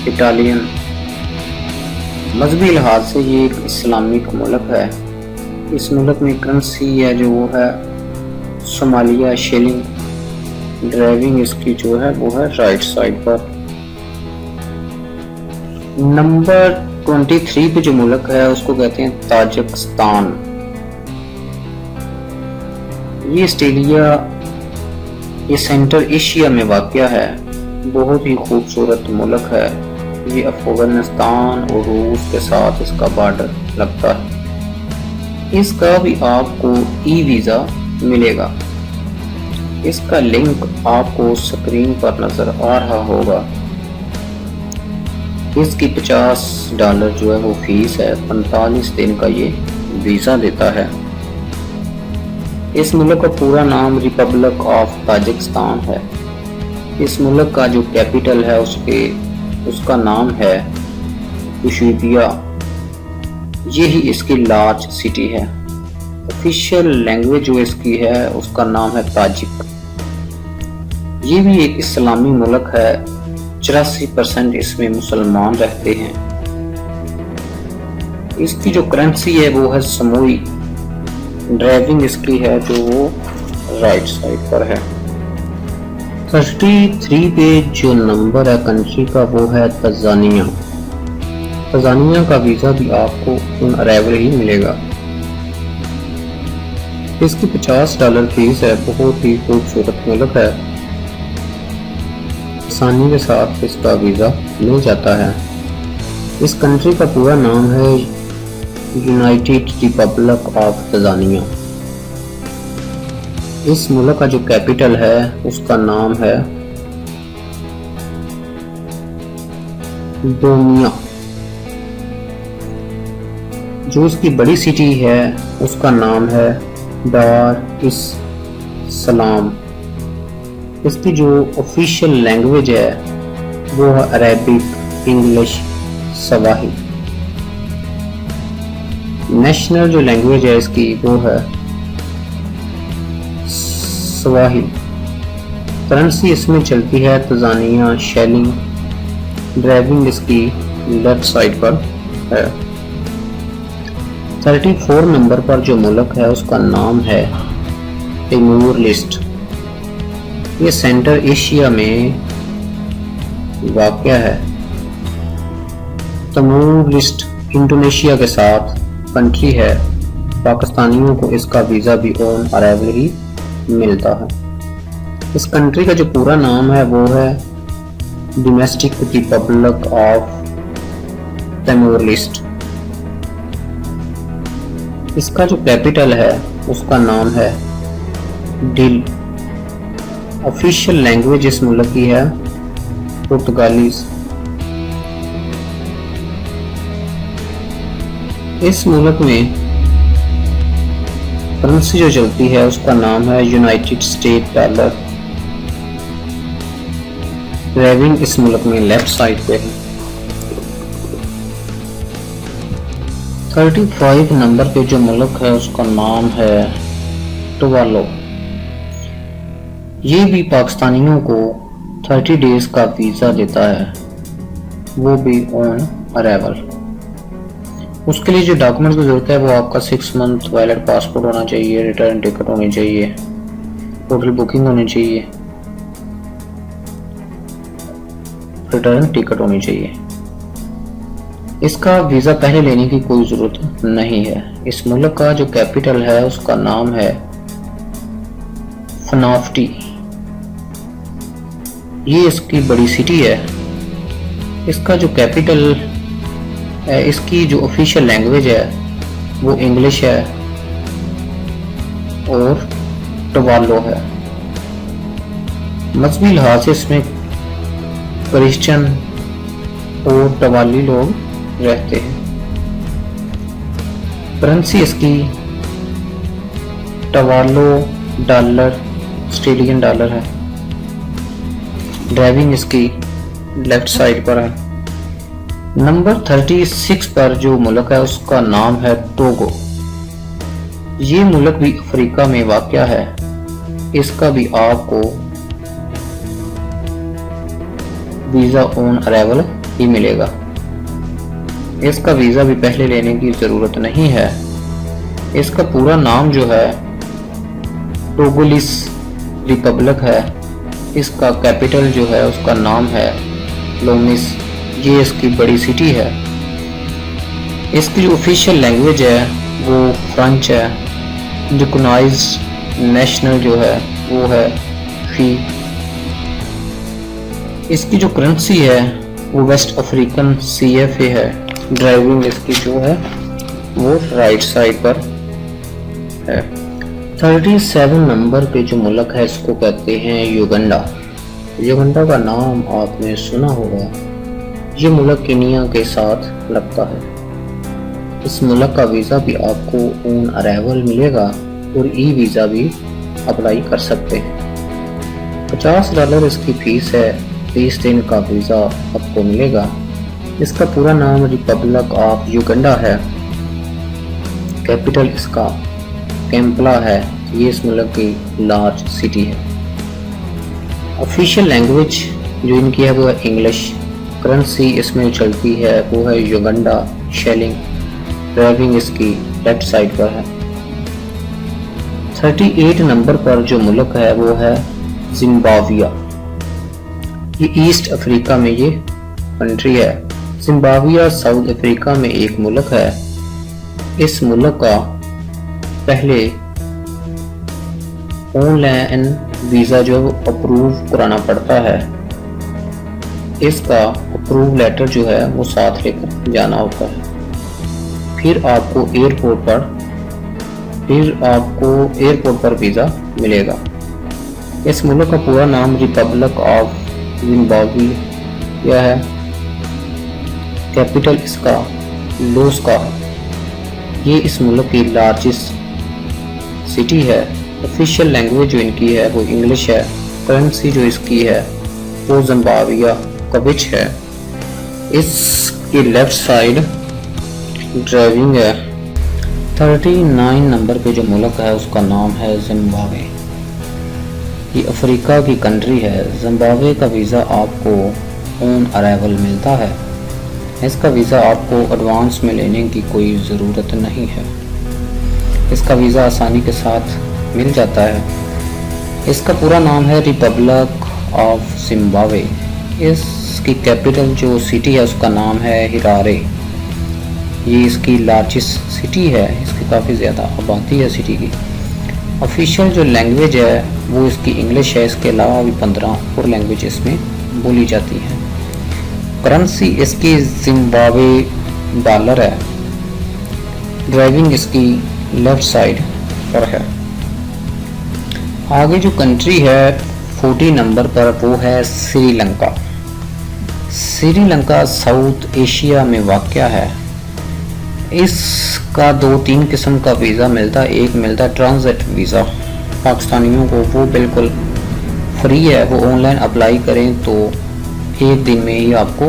इटालियन। मजहबी लिहाज से ये एक इस्लामिक मुल्क है। इस मुल्क में करेंसी है जो वो है सोमालिया शिलिंग। ड्राइविंग इसकी जो है वो है राइट साइड पर। नंबर 23 पे जो मुल्क है उसको कहते हैं ताजिकिस्तान। ये ऑस्ट्रेलिया, ये सेंटर एशिया में वाक़या है। बहुत ही खूबसूरत मुल्क है। ये अफगानिस्तान और रूस के साथ इसका बॉर्डर लगता है। इसका भी आपको ई वीज़ा मिलेगा। इसका लिंक आपको स्क्रीन पर नजर आ रहा होगा। इसकी $50 जो है वो फीस है। 45 दिन का ये वीज़ा देता है। इस मुल्क का पूरा नाम रिपब्लिक ऑफ ताजिकिस्तान है। इस मुल्क का जो कैपिटल है उसका नाम है दुशांबे। यही इसकी लार्ज सिटी है। ऑफिशियल लैंग्वेज जो इसकी है उसका नाम है ताजिक। ये भी एक इस्लामी मुल्क है। 84% इसमें मुसलमान रहते हैं। इसकी जो करेंसी है वो है समोई। ड्राइविंग इसकी है जो वो राइट साइड पर है। 33 पे जो नंबर है कंट्री का वो है तंजानिया। तंजानिया का वीज़ा भी आपको ऑन अराइवल ही मिलेगा। इसकी $50 फीस है। बहुत ही खूबसूरत मुल्क है। आसानी के साथ इसका वीज़ा मिल जाता है। इस कंट्री का पूरा नाम है यूनाइटेड रिपब्लिक ऑफ तंजानिया। इस मुल्क का जो कैपिटल है उसका नाम है डोमिया। जो इसकी बड़ी सिटी है उसका नाम है दार इस सलाम। इसकी जो ऑफिशियल लैंग्वेज है वो है अरेबिक, इंग्लिश, सवाही। नेशनल जो लैंग्वेज है इसकी वो है सवाही। करेंसी इसमें चलती है तंजानिया शेलिंग। ड्राइविंग इसकी लेफ्ट साइड पर है। 34 नंबर पर जो मुल्क है उसका नाम है तिमोर लेस्टे। ये सेंट्रल एशिया में वाक़या है। तिमोर लेस्टे इंडोनेशिया के साथ कंट्री है। पाकिस्तानियों को इसका वीज़ा भी ऑन अराइवल ही मिलता है। इस कंट्री का जो पूरा नाम है वो है domestic Republic of Timor Leste. इसका जो कैपिटल है उसका नाम है डिल। ऑफिशियल लैंग्वेज इस मुल्क की है पुर्तगाली। इस मुल्क में करेंसी जो चलती है उसका नाम है यूनाइटेड स्टेट डॉलर। ड्राइविंग इस मुल्क में लेफ्ट साइड पे है। 35 नंबर पे जो मुल्क है उसका नाम है टुवालू। ये भी पाकिस्तानियों को 30 डेज का वीज़ा देता है, वो भी ऑन अराइवल। उसके लिए जो डॉक्यूमेंट्स की ज़रूरत है वो आपका 6 मंथ वैलिड पासपोर्ट होना चाहिए, रिटर्न टिकट होनी चाहिए, होटल बुकिंग होनी चाहिए, रिटर्न टिकट होनी चाहिए। इसका वीज़ा पहले लेने की कोई ज़रूरत नहीं है। इस मुल्क का जो कैपिटल है उसका नाम है फनाफ्टी। ये इसकी बड़ी सिटी है। इसका जो कैपिटल है, इसकी जो ऑफिशियल लैंग्वेज है वो इंग्लिश है और टवालो है। मजहबी लिहाज से इसमें क्रिश्चियन और टवाली लोग रहते हैं। करेंसी इसकी टवालो डॉलर, ऑस्ट्रेलियन डॉलर है। ड्राइविंग इसकी लेफ्ट साइड पर है। नंबर 36 पर जो मुल्क है उसका नाम है टोगो। ये मुल्क भी अफ्रीका में वाक़या है। इसका भी आपको वीज़ा ऑन अराइवल ही मिलेगा। इसका वीज़ा भी पहले लेने की ज़रूरत नहीं है। इसका पूरा नाम जो है टोगोलिस रिपब्लिक है। इसका कैपिटल जो है उसका नाम है लोमिस। ये इसकी बड़ी सिटी है। इसकी जो ऑफिशियल लैंग्वेज है वो फ्रेंच है। रिकॉग्नाइज्ड नेशनल जो है वो है फी। इसकी जो करेंसी है वो वेस्ट अफ्रीकन CFA है। ड्राइविंग इसकी जो है वो राइट साइड पर है। 37 नंबर पे जो मुल्क है इसको कहते हैं युगंडा। युगंडा का नाम आपने सुना होगा। ये मुल्क केनिया के साथ लगता है। इस मुल्क का वीज़ा भी आपको ऑन अराइवल मिलेगा और ई वीज़ा भी अप्लाई कर सकते हैं। $50 इसकी फ़ीस है। 20 दिन का वीज़ा आपको मिलेगा। इसका पूरा नाम रिपब्लिक ऑफ युगंडा है। कैपिटल इसका कैंपला है। ये इस मुल्क की लार्ज सिटी है। ऑफिशियल लैंग्वेज जो इनकी है वो है इंग्लिश। करेंसी इसमें चलती है वो है युगंडा शेलिंग। ड्राइविंग इसकी लेफ्ट साइड पर है। 38 नंबर पर जो मुल्क है वो है जिम्बाब्वे। ये ईस्ट अफ्रीका में ये कंट्री है। जिम्बाब्वे साउथ अफ्रीका में एक मुल्क है। इस मुल्क का पहले ऑनलाइन वीज़ा जो अप्रूव कराना पड़ता है। इसका अप्रूव लेटर जो है वो साथ लेकर जाना होता है। फिर आपको एयरपोर्ट पर वीज़ा मिलेगा। इस मुल्क का पूरा नाम रिपब्लिक ऑफ जिम्बाब्वे है। कैपिटल इसका लोस्का। ये इस मुल्क की लार्जेस्ट सिटी है। ऑफिशियल लैंग्वेज जो इनकी है वो इंग्लिश है। करेंसी जो इसकी है वो जिम्बाब्वे कविच है। इसकी लेफ्ट साइड ड्राइविंग है। 39 नंबर पे जो मुल्क है उसका नाम है जिम्बाब्वे। ये अफ्रीका की कंट्री है। जिम्बाब्वे का वीज़ा आपको ऑन अराइवल मिलता है। इसका वीज़ा आपको एडवांस में लेने की कोई ज़रूरत नहीं है। इसका वीज़ा आसानी के साथ मिल जाता है। इसका पूरा नाम है रिपब्लिक ऑफ जिम्बाब्वे। इसकी कैपिटल जो सिटी है उसका नाम है हिरारे। ये इसकी लार्जेस्ट सिटी है। इसकी काफ़ी ज़्यादा आबादी है सिटी की। ऑफिशियल जो लैंग्वेज है वो इसकी इंग्लिश है। इसके अलावा भी 15 और लैंग्वेज इसमें बोली जाती हैं। करेंसी इसकी जिम्बाब्वे डॉलर है। ड्राइविंग इसकी लेफ्ट साइड पर है। आगे जो कंट्री है 40 नंबर पर वो है श्रीलंका। श्रीलंका साउथ एशिया में वाक़या है। इसका 2-3 किस्म का वीज़ा मिलता है। एक मिलता है ट्रांजिट वीज़ा पाकिस्तानियों को, वो बिल्कुल फ्री है। वो ऑनलाइन अप्लाई करें तो 1 दिन में ही आपको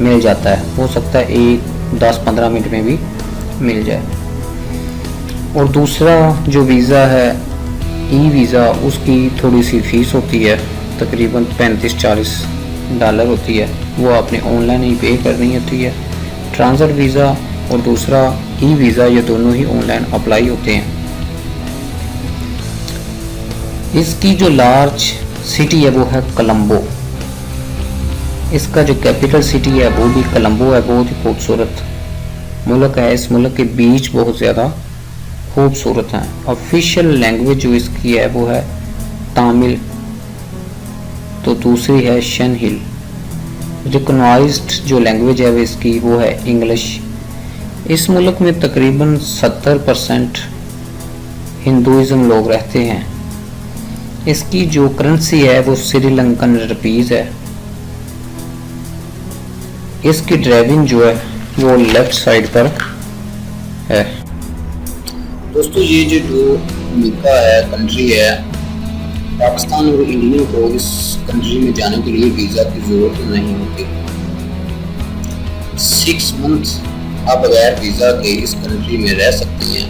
मिल जाता है। हो सकता है 10-15 मिनट में भी मिल जाए। और दूसरा जो वीज़ा है ई वीज़ा, उसकी थोड़ी सी फ़ीस होती है, तकरीबन $35-40 होती है। वो आपने ऑनलाइन ही पे करनी होती है। ट्रांजिट वीज़ा और दूसरा ई वीज़ा ये दोनों ही ऑनलाइन अप्लाई होते हैं। इसकी जो लार्ज सिटी है वो है कोलंबो। इसका जो कैपिटल सिटी है वो भी कोलंबो है। बहुत ही खूबसूरत मुल्क है। इस मुल्क के बीच बहुत ज़्यादा खूबसूरत हैं। ऑफिशियल लैंग्वेज जो इसकी है वो है तमिल, तो दूसरी है शनहिल। रिकॉग्नाइज्ड जो लैंग्वेज है वो इसकी वो है इंग्लिश। इस मुल्क में तकरीबन 70% हिंदुइज्म लोग रहते हैं। इसकी जो करेंसी है वो श्रीलंकन रुपीज़ है। इसकी ड्राइविंग जो है वो लेफ्ट साइड पर है। दोस्तों ये जो मुल्क है, कंट्री है, पाकिस्तान और इंडिया को इस कंट्री में जाने के लिए वीज़ा की ज़रूरत नहीं होती। 6 मंथ आप बगैर वीज़ा के इस कंट्री में रह सकते हैं।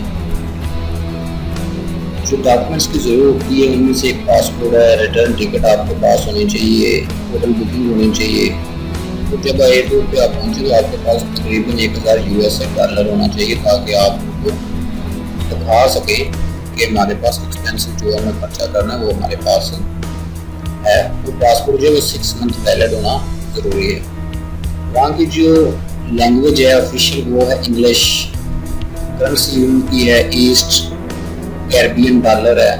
जो डॉक्यूमेंट्स की ज़रूरत होती है उनमें से एक पासपोर्ट है, रिटर्न टिकट आपके पास होनी चाहिए, होटल बुकिंग होनी चाहिए। तो जब एयरपोर्ट पे आप पहुँचेंगे आपके पास तकरीबन $1000 होना चाहिए ताकि आप उनको दिखा सकें कि हमारे पास एक्सपेंसिव जो है हमें खर्चा करना है वो हमारे पास है। तो पासपोर्ट जो है 6 मंथ वैलिड होना ज़रूरी है। वहाँ की जो लैंग्वेज है ऑफिशियल वो है इंग्लिश। करेंसी उनकी है ईस्ट कैरिबियन डॉलर है।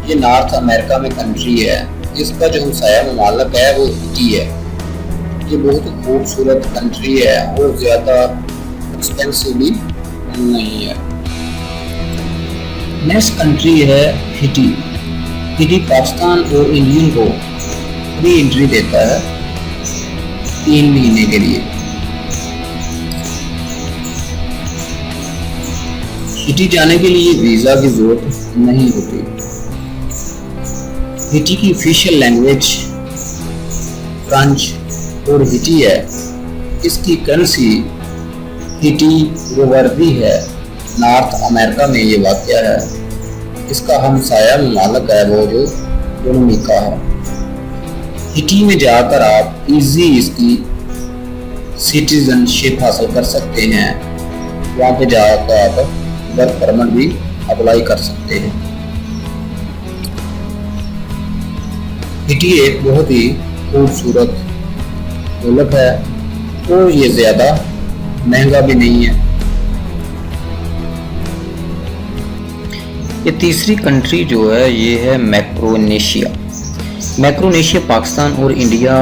ये नॉर्थ अमेरिका में कंट्री है। इसका जो हमसाया ममालिक है वो इटली है। ये बहुत ही खूबसूरत कंट्री है और ज़्यादा एक्सपेंसिव भी नहीं है। नेक्स्ट कंट्री है हिटी। हिटी पाकिस्तान और इंडियन को फ्री एंट्री देता है 3 महीने के लिए। हिटी जाने के लिए वीज़ा की जरूरत नहीं होती। हिटी की ऑफिशियल लैंग्वेज फ्रेंच और हिटी है। इसकी करेंसी हिटी रुवर्दी है। नॉर्थ अमेरिका में ये वाक़या है। इसका हमसाया ममालिक है वो जो डोमिनिका है। हिटी में जाकर आप इजी इसकी सिटीजनशिप हासिल कर सकते हैं। वहाँ पे जाकर आप वर्क परमिट भी अप्लाई कर सकते हैं। हिटी एक बहुत ही खूबसूरत मुल्क है और ये ज़्यादा महंगा भी नहीं है। ये तीसरी कंट्री जो है ये है मैक्रोनेशिया। मैक्रोनेशिया पाकिस्तान और इंडिया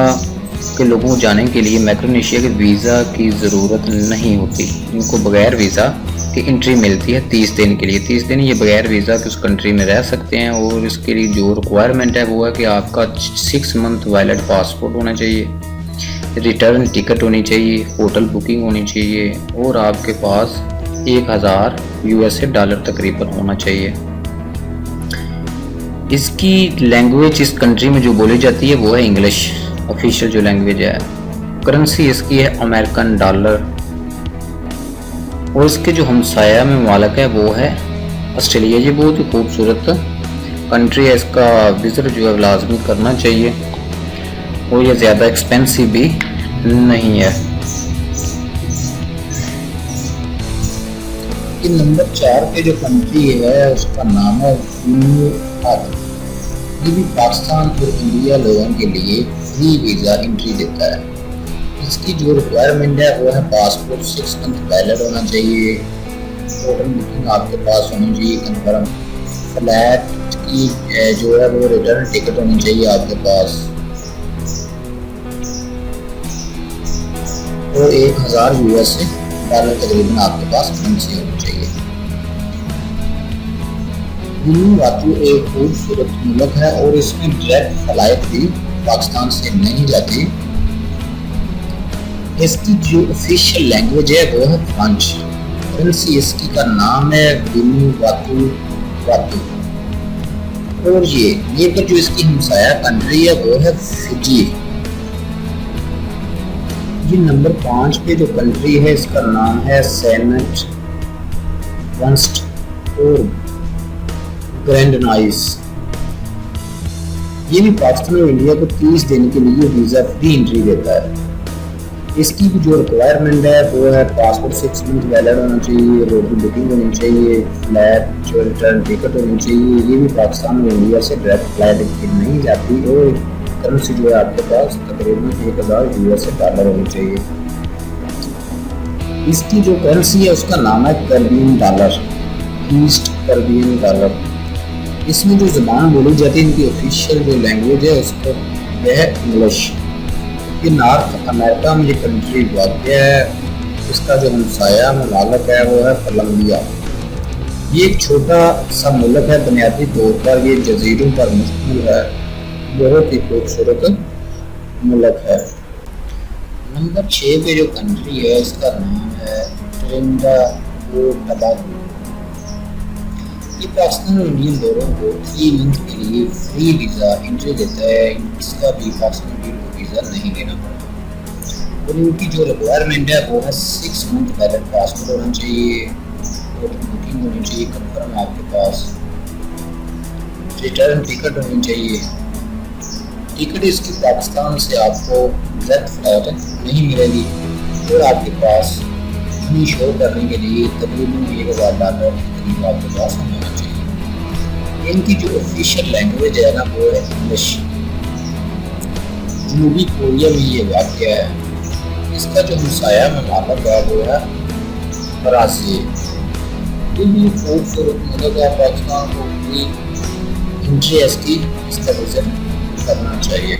के लोगों को जाने के लिए मैक्रोनेशिया के वीज़ा की ज़रूरत नहीं होती। इनको बगैर वीज़ा की एंट्री मिलती है 30 दिन के लिए। 30 दिन ये बगैर वीज़ा के उस कंट्री में रह सकते हैं और इसके लिए जो रिक्वायरमेंट है वो है कि आपका 6 मंथ वैलिड पासपोर्ट होना चाहिए, रिटर्न टिकट होनी चाहिए, होटल बुकिंग होनी चाहिए और आपके पास 1000 यूएसए डॉलर तकरीबन होना चाहिए। इसकी लैंग्वेज इस कंट्री में जो बोली जाती है वो है इंग्लिश, ऑफिशियल जो लैंग्वेज है। करेंसी इसकी है अमेरिकन डॉलर और इसके जो हमसाया में ममालिक है वो है ऑस्ट्रेलिया। ये बहुत ही खूबसूरत कंट्री है। इसका विजिट जो है लाजमी करना चाहिए और ये ज़्यादा एक्सपेंसिव भी नहीं है। नंबर 4 पे जो कंट्री है उसका नाम है ये भी पाकिस्तान और इंडिया लोगों के लिए फ्री वीज़ा एंट्री देता है। इसकी जो रिक्वायरमेंट है वो है पासपोर्ट 6 मंथ वैलिड होना चाहिए, होटल बुकिंग आपके पास होनी चाहिए कंफर्म, फ्लैट की जो है वो रिटर्न टिकट होनी चाहिए आपके पास और 1000 यूएसए डॉलर तकरीबन आपके पास करेंसी होनी चाहिए। वातु एक खूबसूरत मुल्क है और इसमें डायरेक्ट फ्लाइट भी पाकिस्तान से नहीं जाती। इसकी जो ऑफिशियल लैंग्वेज है वो है फ्रेंच। करेंसी इसकी का नाम है वातु और ये पर जो इसकी हमसाया कंट्री है वो है फिजी। ये नंबर 5 पे जो कंट्री है इसका नाम है सेनेट वंस्ट और ग्रैंडनाइस। ये भी पाकिस्तान और इंडिया को 30 दिन के लिए वीज़ा फ्री एंट्री देता है। इसकी भी जो रिक्वायरमेंट है वो है पासपोर्ट 6 मंथ वैलिड होना चाहिए, होटल बुकिंग होनी चाहिए, फ्लैट जो रिटर्न टिकट होनी चाहिए। ये भी पाकिस्तान और इंडिया से डायरेक्ट फ्लाइट नहीं जाती और करेंसी जो है आपके पास तकरीबन 1000 यूएसए डॉलर होनी चाहिए। इसकी जो करेंसी है उसका नाम है Caribbean dollar, east Caribbean dollar. इसमें जो ज़बान बोली जाती है इनकी ऑफिशियल जो लैंग्वेज है उसको वह है इंग्लिश। ये नॉर्थ अमेरिका में ये कंट्री वाक़या है। इसका जो हमसाया ममालिक है वो है कोलंबिया। ये एक छोटा सा मुल्क है, बुनियादी तौर पर ये जजीरों पर मुश्तमिल है। बहुत ही खूबसूरत मुल्क है। नंबर 6 पे जो कंट्री है इसका नाम है ट्रिनिडाद और टोबैगो। ये पाकिस्तान और इंडियन लोगों को 3 मंथ के लिए फ्री वीज़ा एंट्री देता है। इसका भी पाकिस्तान को वीज़ा नहीं लेना पड़ता और इनकी जो रिक्वायरमेंट है वो है 6 मंथ वैलिड पासपोर्ट होना चाहिए, होटल बुकिंग होनी चाहिए कंफर्म आपके पास, रिटर्न टिकट होनी चाहिए। टिकट इसकी पाकिस्तान से आपको डायरेक्ट फ्लाइट नहीं मिलेगी और आपके पास मनी शो करने के लिए तकरीबन 1000 डॉलर करीब आपके पास होना चाहिए। इनकी जो ऑफिशियल लैंग्वेज है ना वो है इंग्लिश। जनूबी कोरिया में ये वाक़या है। इसका जो हमसाया ममालिक है वो है ब्राज़ील। ये भी खूबसूरत मुल्क है। पाकिस्तान को भी इंटरेस्ट की इसका विज़िट करना चाहिए।